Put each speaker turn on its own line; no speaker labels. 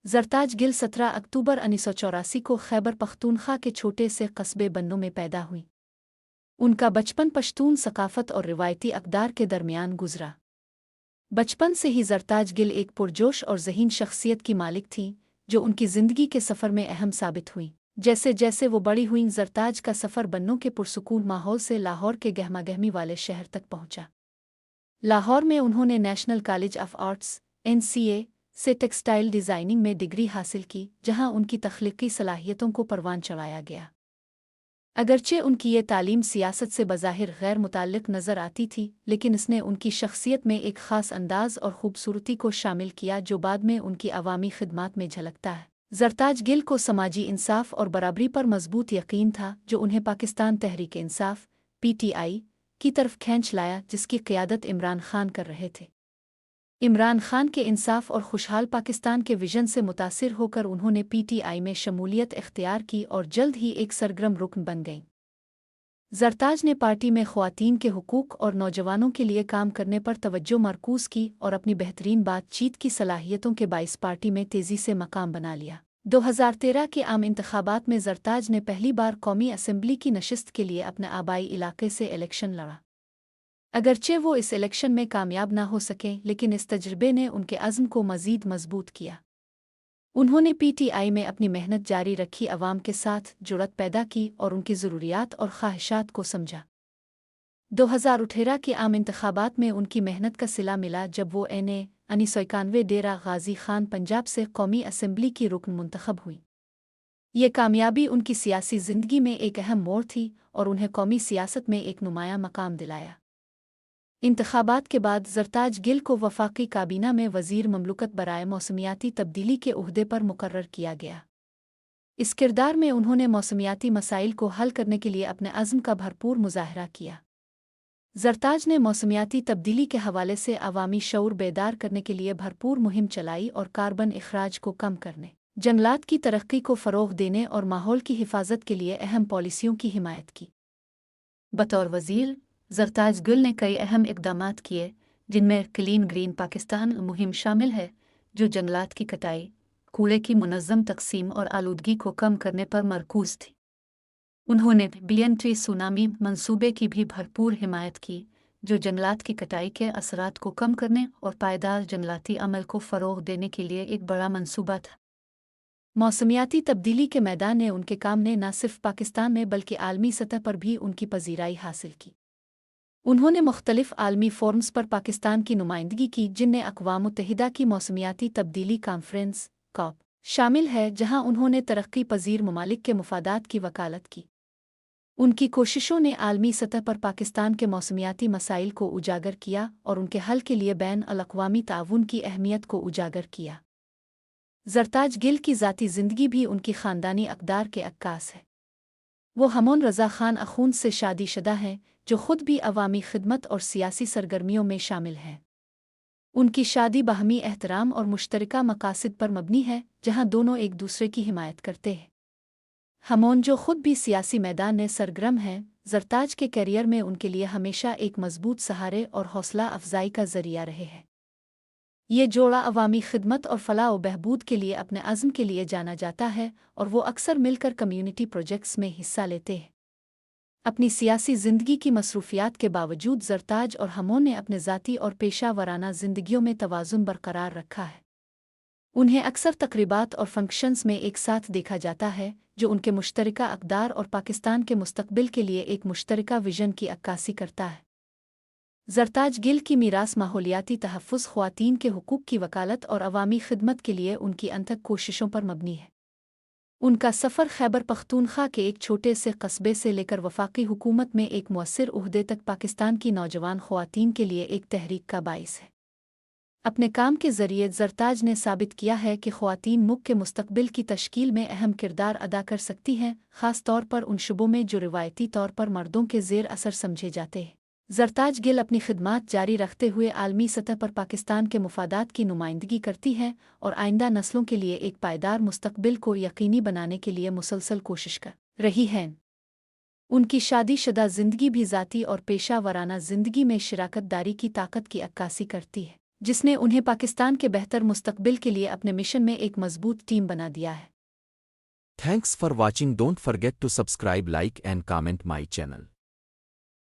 जरताज गिल 17 अक्टूबर 1984 को खैबर पख्तूनख्वा के छोटे से कस्बे बन्नू में पैदा हुई। उनका बचपन पश्तून सकाफत और रिवायती अक़दार के दरमियान गुजरा। बचपन से ही जरताज गिल एक पुरजोश और ज़हीन शख्सियत की मालिक थीं, जो उनकी ज़िंदगी के सफ़र में अहम साबित हुई। जैसे जैसे वो बड़ी हुईं, जरताज का सफ़र बन्नू के पुरसुकून माहौल से लाहौर के गहमागहमी वाले शहर तक पहुंचा। लाहौर में उन्होंने national college of arts (NCA) से टेक्सटाइल डिज़ाइनिंग में डिग्री हासिल की, जहां उनकी तख्लीकी सलाहियतों को परवान चढ़ाया गया। अगरचे उनकी ये तालीम सियासत से बज़ाहिर गैर मुताल्लिक़ नज़र आती थी, लेकिन इसने उनकी शख्सियत में एक ख़ास अंदाज़ और ख़ूबसूरती को शामिल किया जो बाद में उनकी अवामी खिदमात में झलकता है। जरताज गिल को समाजी इंसाफ और बराबरी पर मजबूत यकीन था, जो उन्हें पाकिस्तान तहरीक इंसाफ (PTI) की तरफ खींच लाया, जिसकी क़यादत इमरान खान कर रहे थे। इमरान खान के इंसाफ और खुशहाल पाकिस्तान के विजन से मुतासिर होकर उन्होंने PTI में शमूलियत इख्तियार की और जल्द ही एक सरगर्म रुकन बन गईं। जरताज ने पार्टी में ख़वातीन के हुकूक़ और नौजवानों के लिए काम करने पर तवज्जो मरकूज़ की और अपनी बेहतरीन बातचीत की सलाहियतों के बाइस पार्टी में तेज़ी से मकाम बना लिया। 2013 के आम इंतखाबात में जरताज ने पहली बार कौमी असम्बली की नशिस्त के लिए अपने आबाई इलाके से इलेक्शन लड़ा। अगरचे वो इस इलेक्शन में कामयाब ना हो सके, लेकिन इस तजर्बे ने उनके अज़्म को मज़ीद मजबूत किया। उन्होंने PTI में अपनी मेहनत जारी रखी, अवाम के साथ जुड़त पैदा की और उनकी ज़रूरियात और ख्वाहिशात को समझा। 2018 के आम इंतखाबात में उनकी मेहनत का सिला मिला, जब वो NA 1991 डेरा गाजी खान पंजाब से कौमी असम्बली की रुकन मुंतखब हुई। ये कामयाबी उनकी सियासी ज़िंदगी में एक अहम मोड़ थी और उन्हें कौमी सियासत में एक नुमाया मकाम दिलाया। इंतखाबात के बाद जरताज गिल को वफाकी काबीना में वज़ीर ममलुकत बराए मौसमियाती तब्दीली के उहदे पर मुकर्रर किया गया। इस किरदार में उन्होंने मौसमियाती मसाइल को हल करने के लिए अपने अज़्म का भरपूर मुज़ाहरा किया। जरताज ने मौसमियाती तब्दीली के हवाले से अवामी शऊर बेदार करने के लिए भरपूर मुहिम चलाई और कार्बन इखराज को कम करने, जंगलात की तरक्की को फ़रोग़ देने और माहौल की हिफाजत के लिए अहम पॉलिसियों की हिमायत की। बतौर वज़ीर, जरताज गिल ने कई अहम इक़दामात किए, जिनमें क्लीन ग्रीन पाकिस्तान मुहिम शामिल है, जो जंगलात की कटाई, कूड़े की मुनज़्ज़म तक़सीम और आलूदगी को कम करने पर मरकूज़ थी। उन्होंने BNT सुनामी मंसूबे की भी भरपूर हिमायत की, जो जंगलात की कटाई के असरात को कम करने और पायदार जंगलाती अमल को फ़रोग़ देने के लिए एक बड़ा मंसूबा था। मौसमियाती तब्दीली के मैदान में उनके काम ने न सिर्फ पाकिस्तान में बल्कि आलमी सतह पर भी उनकी पज़ीराई हासिल की। उन्होंने मुख्तलिफ आलमी फोरम्स पर पाकिस्तान की नुमाइंदगी की, जिनमें अक़वाम मुत्तहिदा की मौसमियाती तब्दीली कॉन्फ्रेंस (COP) शामिल है, जहां उन्होंने तरक्की पजीर ममालिक के मुफादात की वकालत की। उनकी कोशिशों ने आलमी सतह पर पाकिस्तान के मौसमियाती मसाइल को उजागर किया और उनके हल के लिए बैन-अल-अक़वामी ताउन की अहमियत को उजागर किया। जरताज गिल की ज़ाती ज़िंदगी भी उनकी ख़ानदानी अक़दार के अक्कास है। वो हमोन रज़ा ख़ान अख़ून से शादीशुदा हैं, जो ख़ुद भी अवामी खिदमत और सियासी सरगर्मियों में शामिल हैं। उनकी शादी बाहमी एहतराम और मुश्तरका मकासद पर मबनी है, जहां दोनों एक दूसरे की हिमायत करते हैं। हमोन, जो ख़ुद भी सियासी मैदान में सरगर्म हैं, जरताज के करियर में उनके लिए हमेशा एक मजबूत सहारे और हौसला अफजाई का ज़रिया रहे हैं। ये जोड़ा अवामी खिदमत और फ़लाह व बहबूद के लिए अपने अज़्म के लिए जाना जाता है और वो अक्सर मिलकर कम्युनिटी प्रोजेक्ट्स में हिस्सा लेते हैं। अपनी सियासी ज़िंदगी की मसरूफ़ियात के बावजूद जरताज और हमोन ने अपने ज़ाती और पेशा वराना ज़िंदगियों में तवाज़ुन बरकरार रखा है। उन्हें अक्सर तक़रीबात और फंक्शंस में एक साथ देखा जाता है, जो उनके मुश्तरका अक़दार और पाकिस्तान के मुस्तक़बिल के लिए एक मुश्तरका विजन की अक्कासी करता है। जरताज गिल की मीरास माहौलियाती तहफ़्फ़ुज़, ख़वातीन के हुकूक़ की वकालत और अवामी खिदमत के लिए उनकी अनथक कोशिशों पर मबनी है। उनका सफ़र खैबर पख्तूनख्वा के एक छोटे से कस्बे से लेकर वफाकी हुकूमत में एक मुअस्सिर उहदे तक पाकिस्तान की नौजवान ख़वातीन के लिए एक तहरीक का बाइस है। अपने काम के ज़रिए जरताज ने साबित किया है कि ख़वातीन मुल्क के मुस्तक़बिल की तश्कील में अहम किरदार अदा कर सकती हैं, ख़ास तौर पर उन शुबों में जो रिवायती तौर पर मर्दों के ज़ेर असर समझे जाते हैं। जरताज गिल अपनी खिदमात जारी रखते हुए आलमी सतह पर पाकिस्तान के मुफादात की नुमाइंदगी करती हैं और आइंदा नस्लों के लिए एक पायदार मुस्तक़बिल को यकीनी बनाने के लिए मुसलसल कोशिश कर रही हैं। उनकी शादीशुदा ज़िंदगी भी ज़ाती और पेशा वराना ज़िंदगी में शिराकत दारी की ताकत की अक्कासी करती है। جس نے انہیں پاکستان کے بہتر مستقبل کے لیے اپنے مشن میں ایک مضبوط ٹیم بنا دیا ہے۔
Thanks for watching. Don't forget to subscribe, like and comment my channel.